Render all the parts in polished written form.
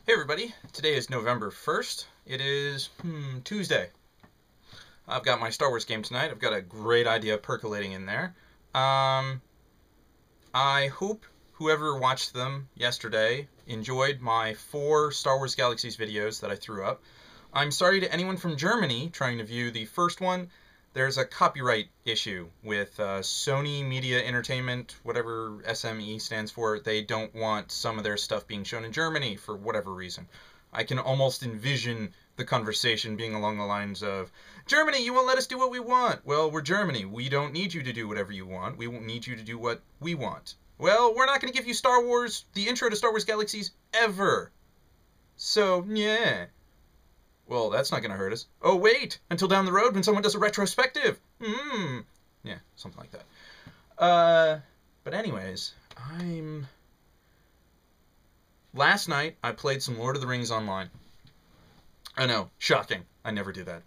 Hey everybody, today is November 1st. It is Tuesday. I've got my Star Wars game tonight. I've got a great idea percolating in there. I hope whoever watched them yesterday enjoyed my 4 Star Wars Galaxies videos that I threw up. I'm sorry to anyone from Germany trying to view the first one. There's a copyright issue with Sony Media Entertainment, whatever SME stands for. They don't want some of their stuff being shown in Germany for whatever reason. I can almost envision the conversation being along the lines of, Germany, you won't let us do what we want. Well, we're Germany. We don't need you to do whatever you want. We won't need you to do what we want. Well, we're not going to give you Star Wars, the intro to Star Wars Galaxies, ever. So, yeah. Well, that's not going to hurt us. Oh, wait, until down the road when someone does a retrospective. Yeah, something like that. But anyways, Last night, I played some Lord of the Rings online. I know, shocking. I never do that.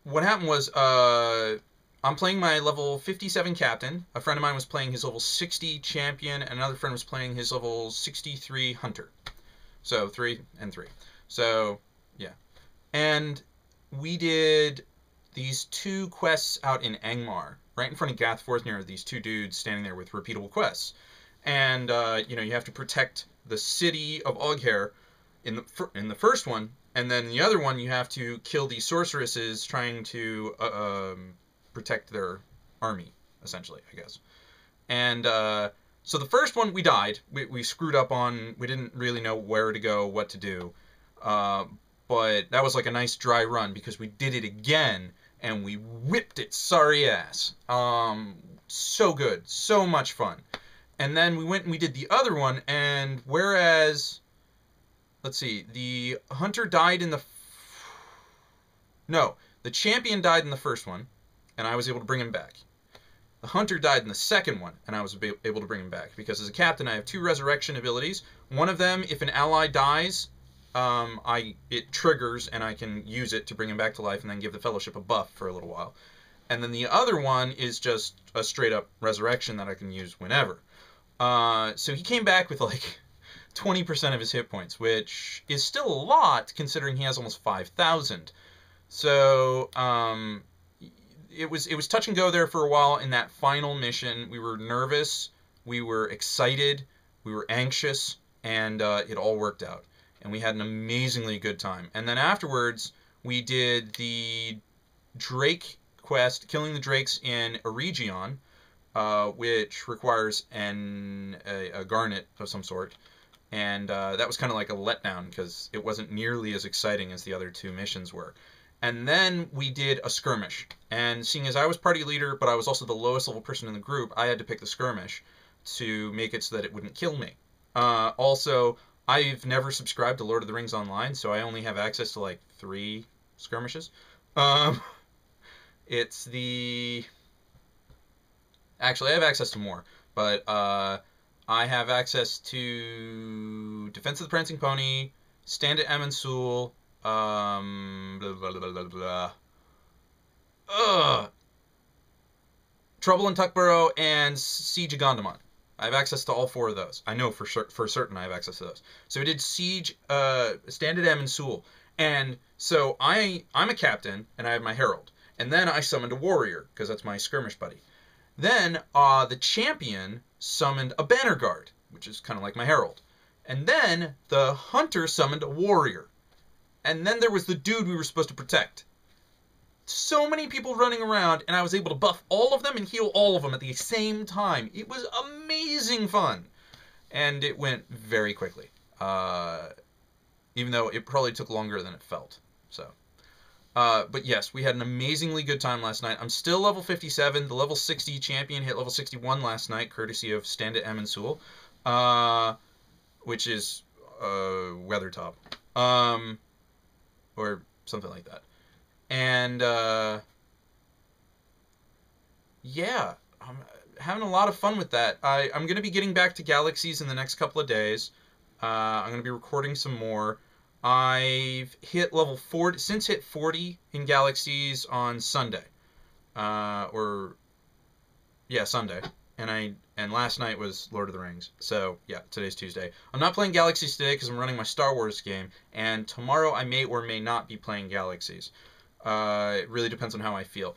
What happened was, I'm playing my level 57 captain. A friend of mine was playing his level 60 champion, and another friend was playing his level 63 hunter. So, 3 and 3. So, yeah. And we did these 2 quests out in Angmar, right in front of Gath Forthner, these 2 dudes standing there with repeatable quests. And, you have to protect the city of Oghair in the first one, and then the other one you have to kill these sorceresses trying to protect their army, essentially, I guess. And so the first one we died. We screwed up on, we didn't really know where to go, what to do. But that was like a nice dry run because we did it again and we whipped it sorry ass. So good, so much fun. And then we went and we did the other one, and whereas, let's see, the hunter died in the, no, the champion died in the first one, and I was able to bring him back. The hunter died in the second one, and I was able to bring him back, because as a captain I have 2 resurrection abilities. One of them, if an ally dies, it triggers, and I can use it to bring him back to life and then give the Fellowship a buff for a little while. And then the other one is just a straight-up resurrection that I can use whenever. So he came back with like 20% of his hit points, which is still a lot considering he has almost 5,000. So it was touch and go there for a while in that final mission. We were nervous, we were excited, we were anxious, and it all worked out. And we had an amazingly good time. And then afterwards, we did the Drake quest, killing the Drakes in Eregion, which requires a garnet of some sort. And that was kind of like a letdown because it wasn't nearly as exciting as the other 2 missions were. And then we did a skirmish. And seeing as I was party leader, but I was also the lowest level person in the group, I had to pick the skirmish to make it so that it wouldn't kill me. Also, I've never subscribed to Lord of the Rings Online, so I only have access to like 3 skirmishes. It's the... Actually, I have access to more, but I have access to Defense of the Prancing Pony, Stand at Amansul, blah, blah, blah, blah, blah. Trouble in Tuckborough, and Siege of Gondomar. I have access to all 4 of those. I know for certain I have access to those. So we did Siege, Stand at Amansul, and so I'm a captain, and I have my herald, and then I summoned a warrior because that's my skirmish buddy. Then the champion summoned a banner guard, which is kind of like my herald. And then the hunter summoned a warrior. And then there was the dude we were supposed to protect. So many people running around, and I was able to buff all of them and heal all of them at the same time. It was amazing fun. And it went very quickly. Even though it probably took longer than it felt. So... but yes, we had an amazingly good time last night. I'm still level 57. The level 60 champion hit level 61 last night, courtesy of Stand at Amansul, which is Weathertop, or something like that. And yeah, I'm having a lot of fun with that. I'm going to be getting back to Galaxies in the next couple of days. I'm going to be recording some more. I've hit level 40, since hit 40 in Galaxies on Sunday. Sunday. and last night was Lord of the Rings. So yeah, today's Tuesday. I'm not playing Galaxies today because I'm running my Star Wars game, and tomorrow I may or may not be playing Galaxies. It really depends on how I feel.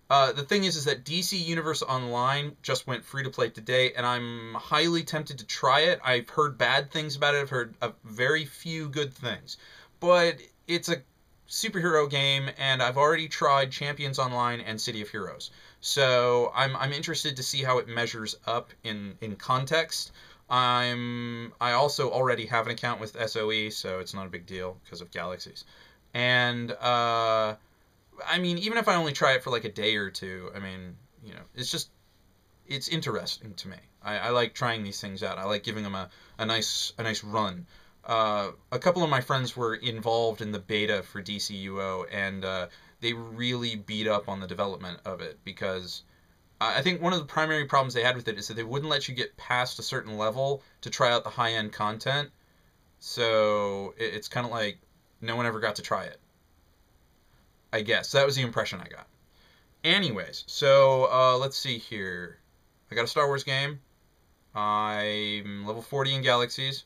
The thing is that DC Universe Online just went free to play today, and I'm highly tempted to try it. I've heard bad things about it. I've heard very few good things, but it's a superhero game, and I've already tried Champions Online and City of Heroes. So I'm interested to see how it measures up in context. I also already have an account with SOE, so it's not a big deal because of Galaxies. And I mean, even if I only try it for like a day or two, I mean, it's interesting to me. I like trying these things out. I like giving them a nice run. A couple of my friends were involved in the beta for DCUO, and they really beat up on the development of it because I think one of the primary problems they had with it is that they wouldn't let you get past a certain level to try out the high-end content. So it's kind of like no one ever got to try it. I guess that was the impression I got. Anyways, so let's see here. I got a Star Wars game. I'm level 40 in Galaxies.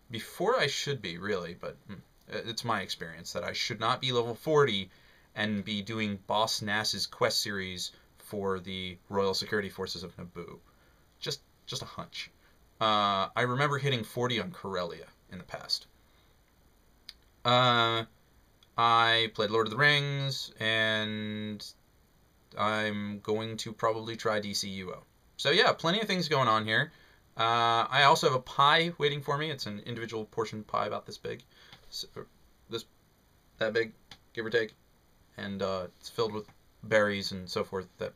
Before I should be, really, but it's my experience that I should not be level 40 and be doing Boss Nass's quest series for the Royal Security Forces of Naboo. Just a hunch. I remember hitting 40 on Corellia in the past. I played Lord of the Rings, and I'm going to probably try DCUO. So yeah, plenty of things going on here. I also have a pie waiting for me. It's an individual portion pie about this big. That big, give or take. And it's filled with berries and so forth that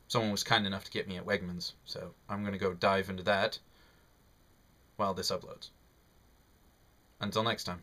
someone was kind enough to get me at Wegmans. So I'm going to go dive into that while this uploads. Until next time.